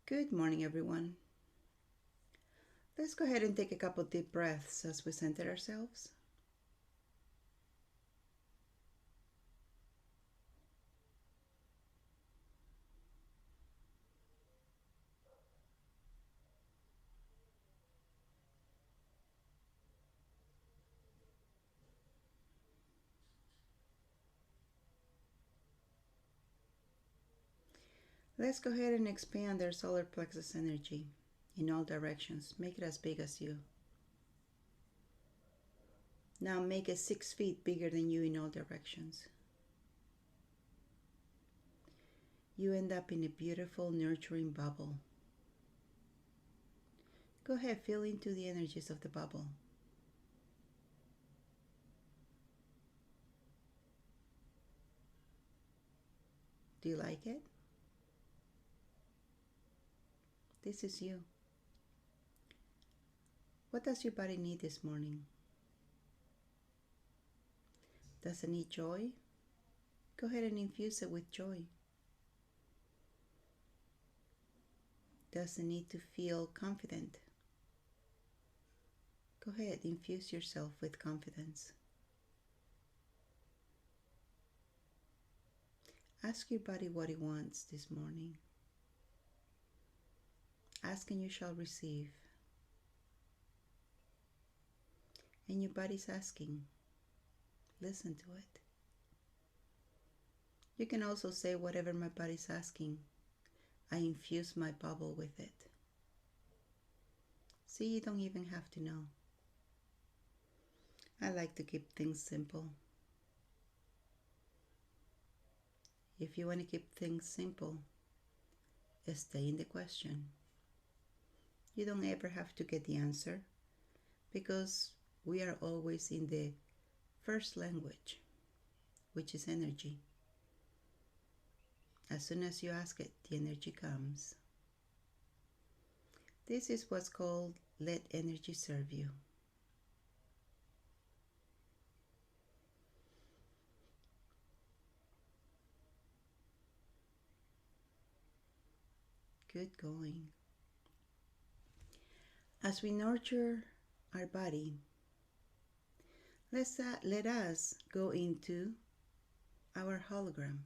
Good morning, everyone. Let's go ahead and take a couple deep breaths as we center ourselves. Let's go ahead and expand our solar plexus energy in all directions. Make it as big as you. Now make it 6 feet bigger than you in all directions. You end up in a beautiful, nurturing bubble. Go ahead, feel into the energies of the bubble. Do you like it? This is you. What does your body need this morning? Does it need joy? Go ahead and infuse it with joy. Does it need to feel confident? Go ahead, infuse yourself with confidence. Ask your body what it wants this morning. Ask and you shall receive. And your body's asking. Listen to it. You can also say, whatever my body's asking, I infuse my bubble with it. See, you don't even have to know. I like to keep things simple. If you want to keep things simple, stay in the question. You don't ever have to get the answer because we are always in the first language, which is energy. As soon as you ask it, the energy comes. This is what's called let energy serve you. Good going. As we nurture our body, let us go into our hologram.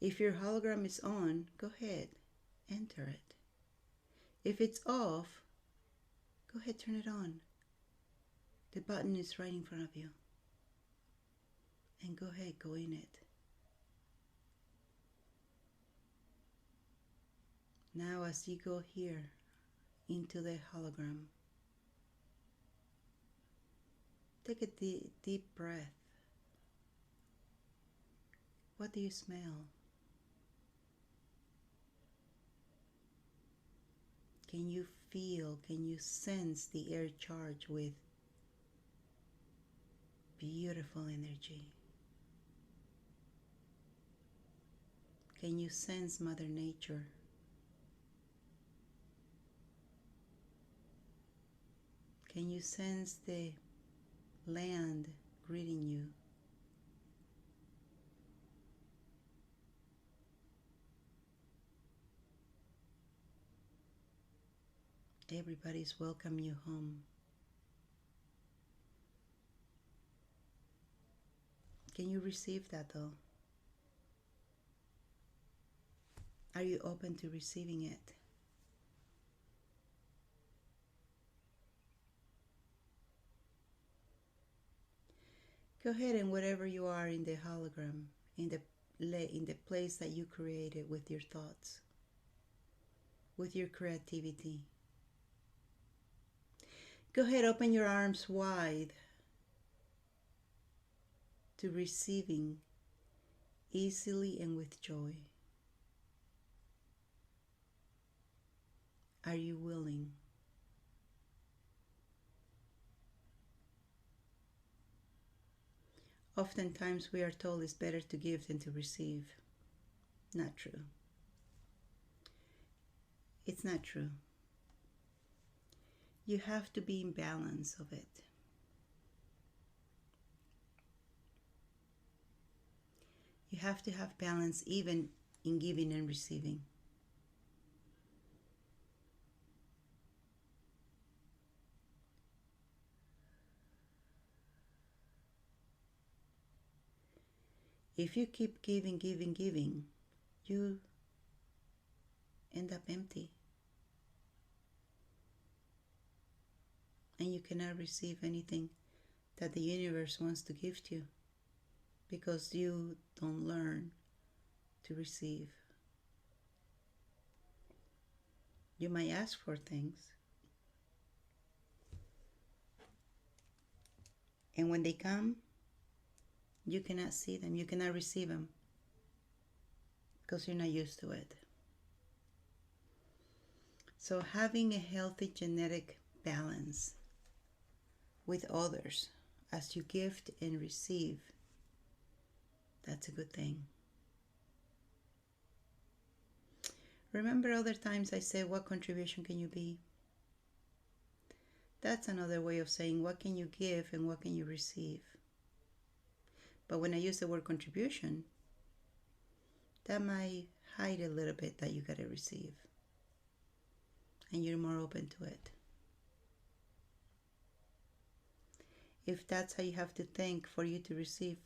If your hologram is on, go ahead, enter it. If it's off, go ahead, turn it on. The button is right in front of you. And go ahead, go in it. Now as you go here into the hologram, take a deep breath. What do you smell? Can you feel, can you sense the air charged with beautiful energy? Can you sense Mother Nature? Can you sense the land greeting you? Everybody's welcome you home. Can you receive that though? Are you open to receiving it? Go ahead and wherever you are in the hologram, in the place that you created with your thoughts, with your creativity, go ahead, open your arms wide to receiving easily and with joy. Are you willing? Oftentimes we are told it's better to give than to receive. Not true. It's not true. You have to be in balance of it. You have to have balance even in giving and receiving. If you keep giving, giving, giving, you end up empty. And you cannot receive anything that the universe wants to give to you because you don't learn to receive. You might ask for things, and when they come, you cannot see them, you cannot receive them because you're not used to it. So having a healthy genetic balance with others as you gift and receive, that's a good thing. Remember other times I said, what contribution can you be? That's another way of saying, what can you give and what can you receive? But when I use the word contribution, that might hide a little bit that you got to receive. And you're more open to it. If that's how you have to think for you to receive,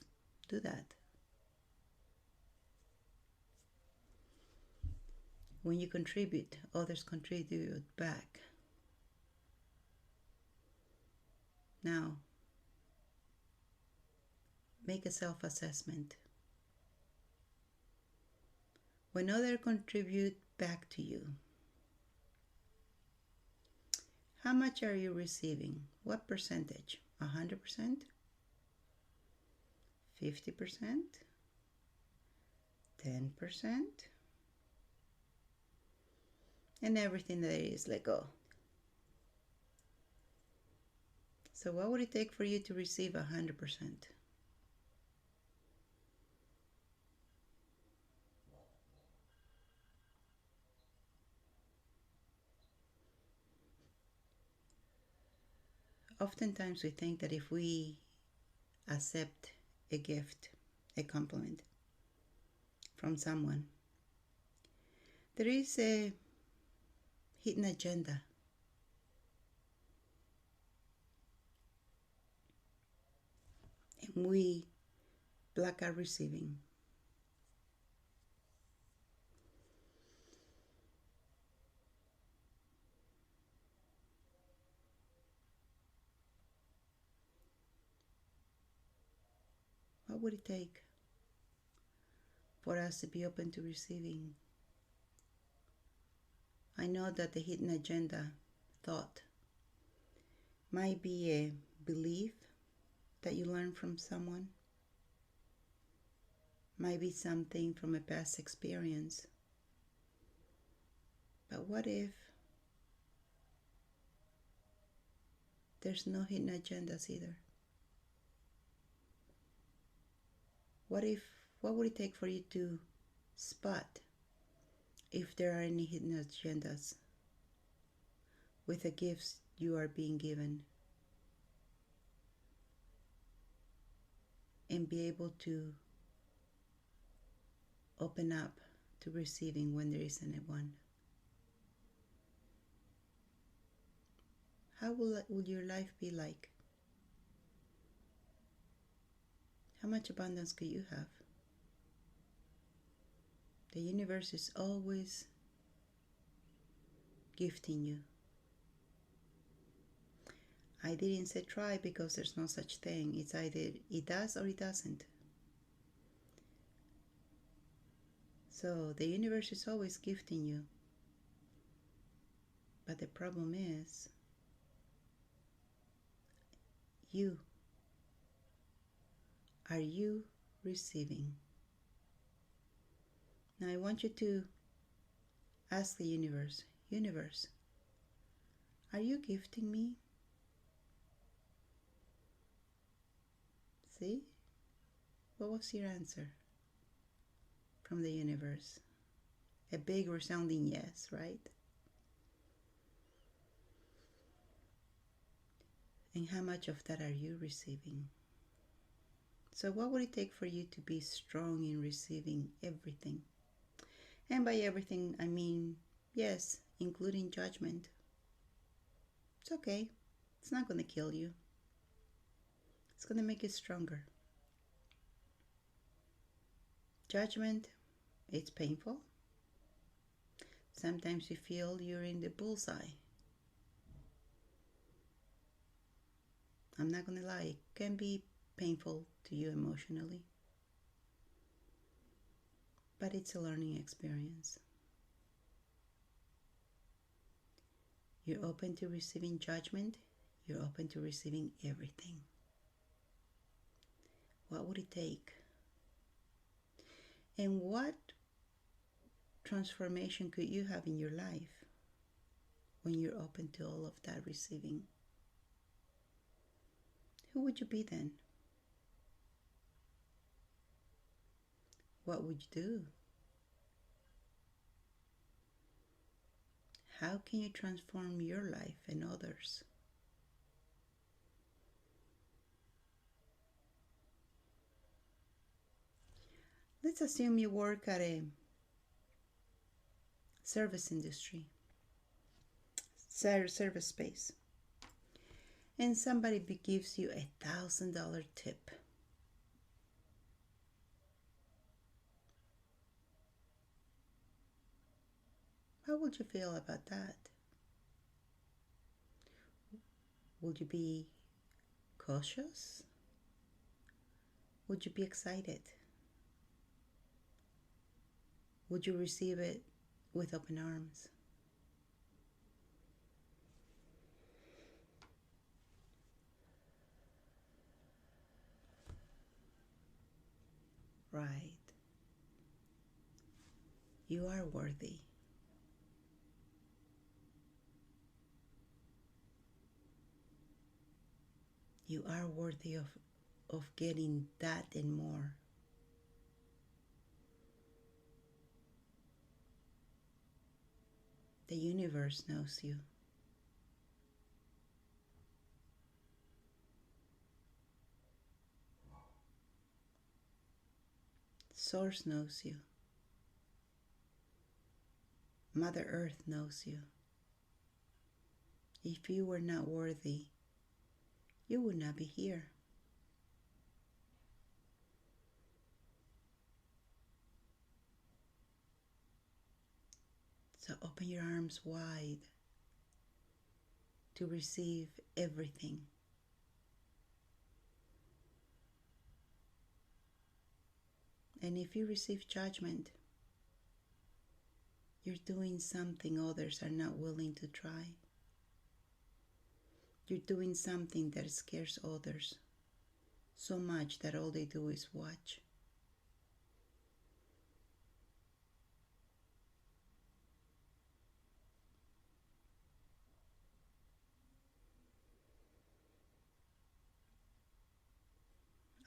do that. When you contribute, others contribute back. Now, make a self-assessment. When others contribute back to you, how much are you receiving? What percentage? 100%? 50%? 10%? And everything that is, let go. So what would it take for you to receive 100%? Oftentimes we think that if we accept a gift, a compliment from someone, there is a hidden agenda. And we block out receiving. What would it take for us to be open to receiving? I know that the hidden agenda thought might be a belief that you learned from someone, might be something from a past experience. But what if there's no hidden agendas either? What would it take for you to spot if there are any hidden agendas with the gifts you are being given, and be able to open up to receiving when there isn't one? How will your life be like? How much abundance could you have? The universe is always gifting you. I didn't say try because there's no such thing. It's either it does or it doesn't. So the universe is always gifting you. But the problem is you. Are you receiving? Now I want you to ask the universe, universe, are you gifting me? See? What was your answer from the universe? A big resounding yes, right? And how much of that are you receiving? So what would it take for you to be strong in receiving everything? And by everything, I mean, yes, including judgment. It's okay. It's not going to kill you. It's going to make you stronger. Judgment, it's painful. Sometimes you feel you're in the bullseye. I'm not gonna lie, it can be painful to you emotionally, but it's a learning experience. You're open to receiving judgment, you're open to receiving everything. What would it take? And what transformation could you have in your life when you're open to all of that receiving? Who would you be then? What would you do? How can you transform your life and others? Let's assume you work at a service industry, service space, and somebody gives you $1,000 tip. How would you feel about that? Would you be cautious? Would you be excited? Would you receive it with open arms? Right. You are worthy. You are worthy of getting that and more. The universe knows you. Source knows you. Mother Earth knows you. If you were not worthy, you would not be here. So open your arms wide to receive everything. And if you receive judgment, you're doing something others are not willing to try. You're doing something that scares others so much that all they do is watch.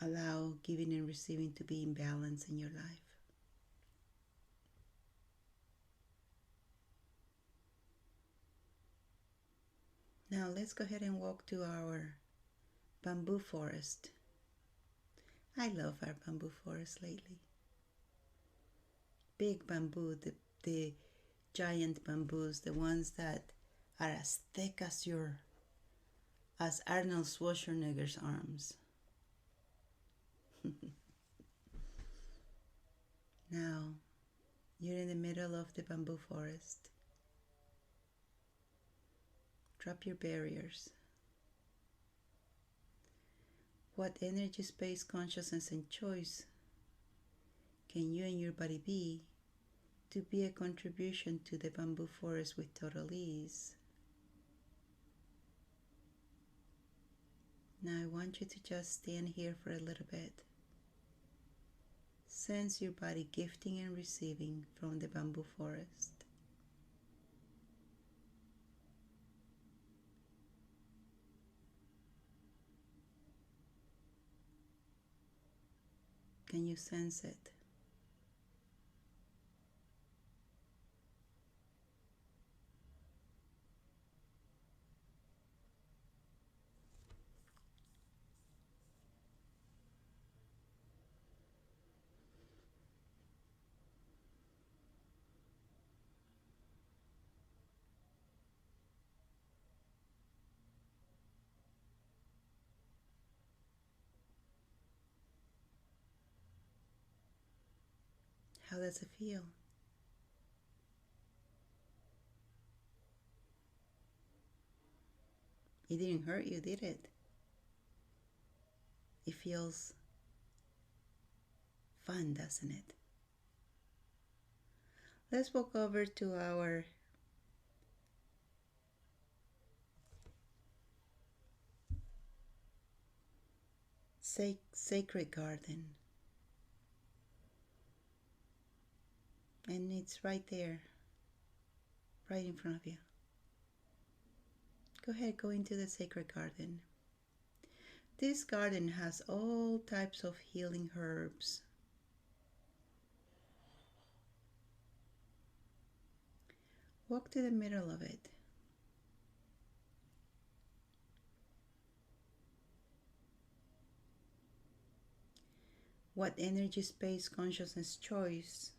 Allow giving and receiving to be in balance in your life. Now let's go ahead and walk to our bamboo forest. I love our bamboo forest lately. Big bamboo, the giant bamboos, the ones that are as thick as Arnold Schwarzenegger's arms. Now, you're in the middle of the bamboo forest. Drop your barriers. What energy, space, consciousness, and choice can you and your body be to be a contribution to the bamboo forest with total ease? Now I want you to just stand here for a little bit. Sense your body gifting and receiving from the bamboo forest. Can you sense it? How does it feel? It didn't hurt you, did it? It feels fun, doesn't it? Let's walk over to our sacred garden. And it's right there, right in front of you. Go ahead, go into the sacred garden. This garden has all types of healing herbs. Walk to the middle of it. What energy, space, consciousness, choice,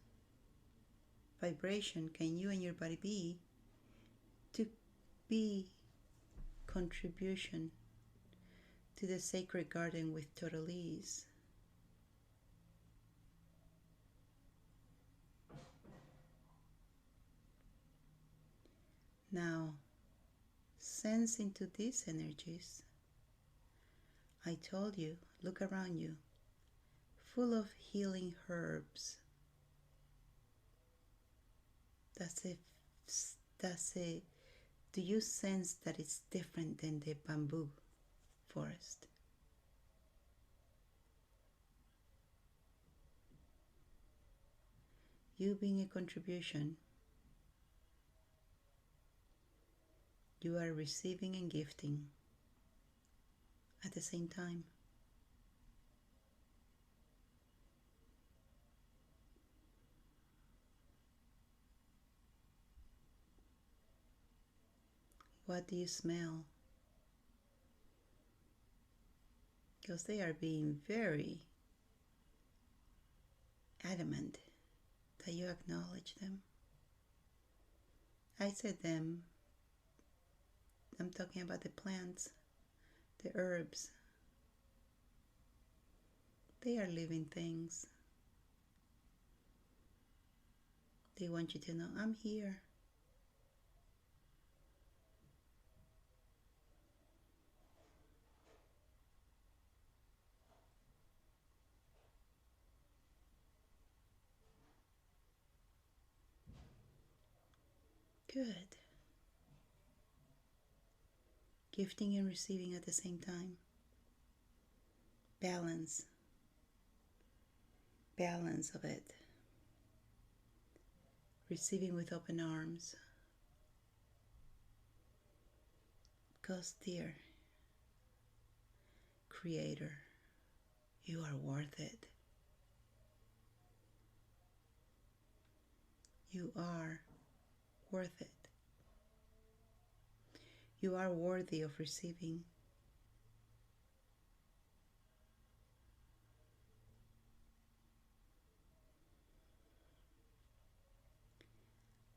vibration can you and your body be to be contribution to the sacred garden with total ease? Now, sense into these energies. I told you, look around you, full of healing herbs. That's it. Do you sense that it's different than the bamboo forest? You being a contribution, you are receiving and gifting at the same time. What do you smell? Because they are being very adamant that you acknowledge them. I said them. I'm talking about the plants, the herbs. They are living things. They want you to know, I'm here. Good. Gifting and receiving at the same time. Balance. Balance of it. Receiving with open arms. Because, dear Creator, you are worth it. You are worth it. You are worthy of receiving.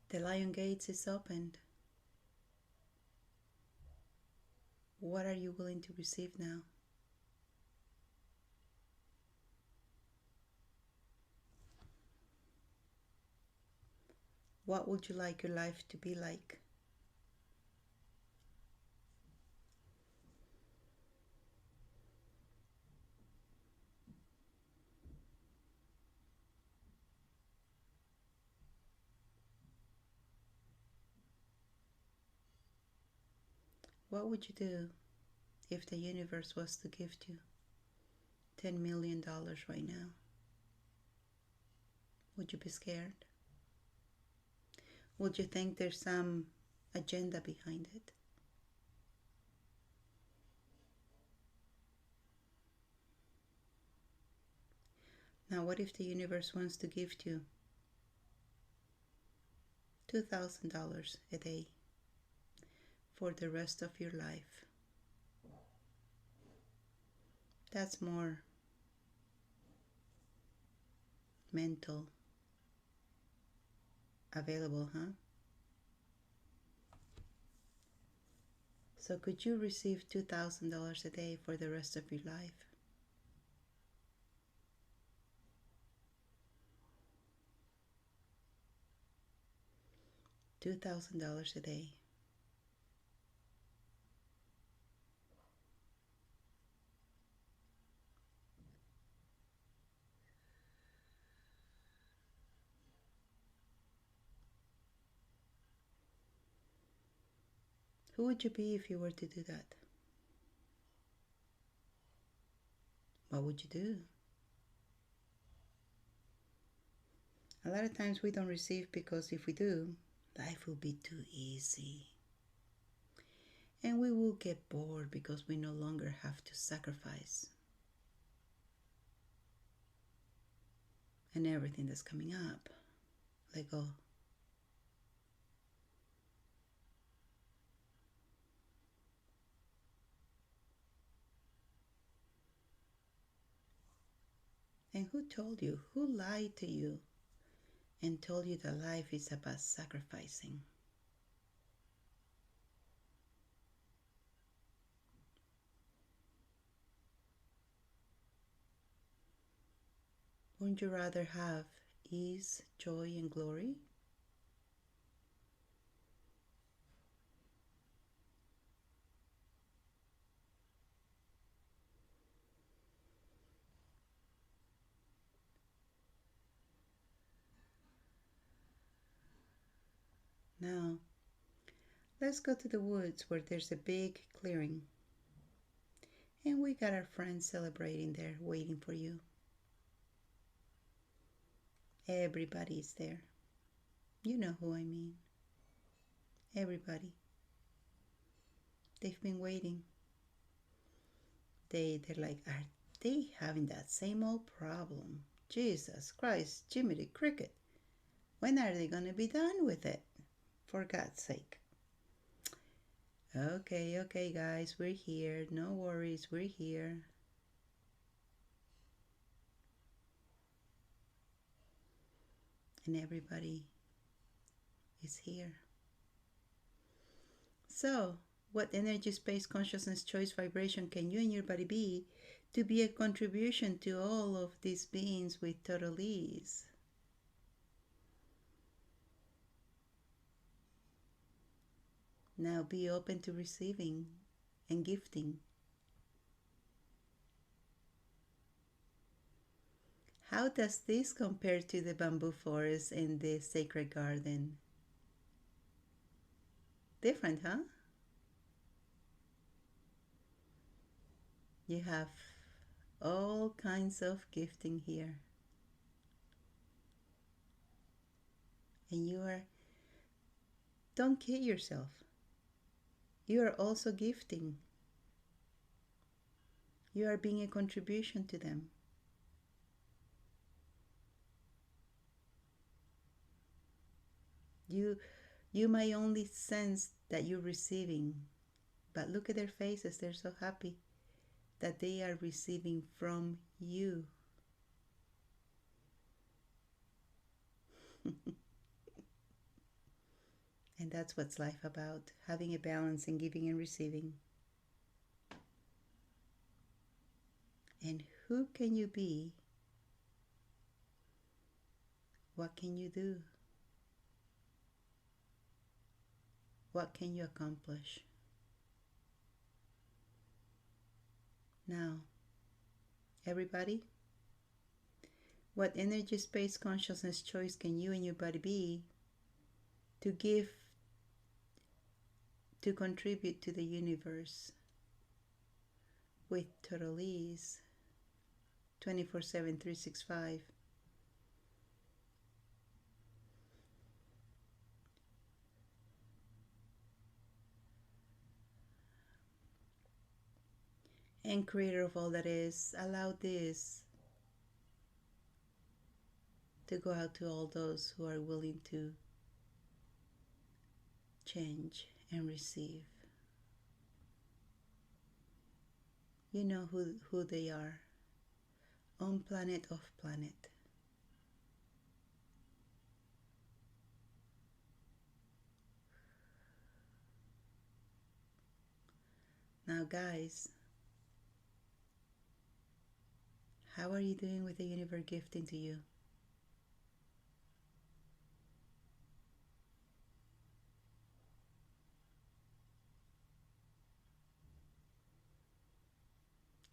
The Lion Gates is opened. What are you willing to receive now? What would you like your life to be like? What would you do if the universe was to gift you $10 million right now? Would you be scared? Would you think there's some agenda behind it? Now, what if the universe wants to gift you $2,000 a day for the rest of your life? That's more mental available, huh? So could you receive $2,000 a day for the rest of your life? $2,000 a day. Who would you be if you were to do that? What would you do? A lot of times we don't receive because if we do, life will be too easy. And we will get bored because we no longer have to sacrifice. And everything that's coming up, let go. And who told you? Who lied to you and told you that life is about sacrificing? Wouldn't you rather have ease, joy, and glory? Now, let's go to the woods where there's a big clearing. And we got our friends celebrating there, waiting for you. Everybody's there. You know who I mean. Everybody. They've been waiting. They're like, are they having that same old problem? Jesus Christ, Jiminy Cricket. When are they going to be done with it? For God's sake. Okay, guys, we're here. No worries, we're here. And everybody is here. So, what energy, space, consciousness, choice, vibration can you and your body be to be a contribution to all of these beings with total ease? Now be open to receiving and gifting. How does this compare to the bamboo forest and the sacred garden? Different, huh? You have all kinds of gifting here. And don't kid yourself. You are also gifting. You are being a contribution to them. You might only sense that you're receiving, but look at their faces. They're so happy that they are receiving from you. And that's what's life about, having a balance in giving and receiving. And who can you be? What can you do? What can you accomplish? Now, everybody, what energy, space, consciousness, choice can you and your body be to give, to contribute to the universe with total ease, 24/7, 365? And creator of all that is, allow this to go out to all those who are willing to change and receive. You know who they are, on planet, off planet. Now guys, how are you doing with the universe gifting to you?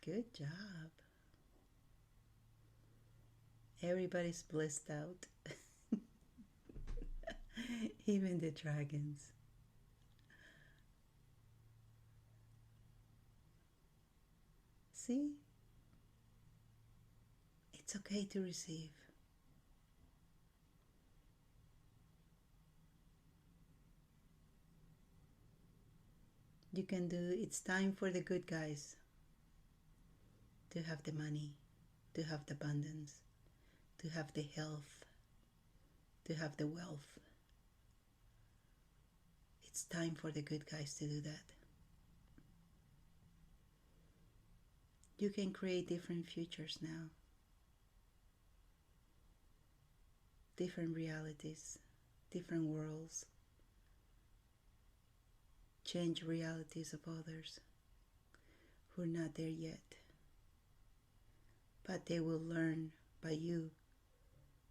Good job. Everybody's blissed out. Even the dragons. See? It's okay to receive. You can do, it's time for the good guys to have the money, to have the abundance, to have the health, to have the wealth. It's time for the good guys to do that. You can create different futures now, different realities, different worlds. Change realities of others who are not there yet. But they will learn by you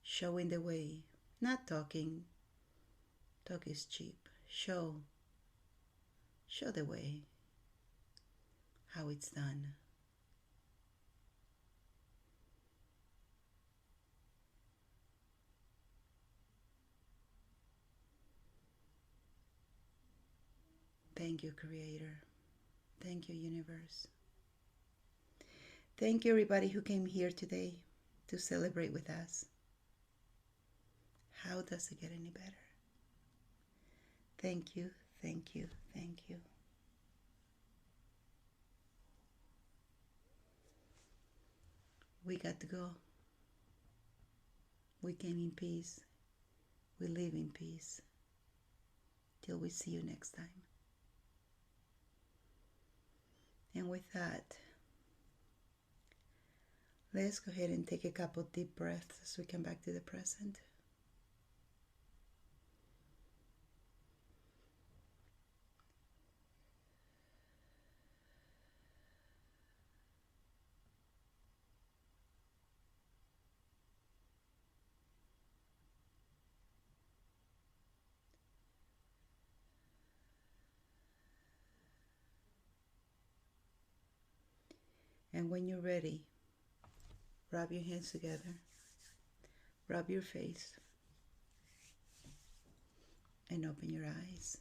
showing the way, not talking. Talk is cheap. Show the way, how it's done. Thank you, Creator. Thank you, Universe. Thank you, everybody who came here today to celebrate with us. How does it get any better? Thank you, thank you, thank you. We got to go. We came in peace. We live in peace. Till we see you next time. And with that, let's go ahead and take a couple deep breaths as we come back to the present. And when you're ready, rub your hands together, rub your face, and open your eyes.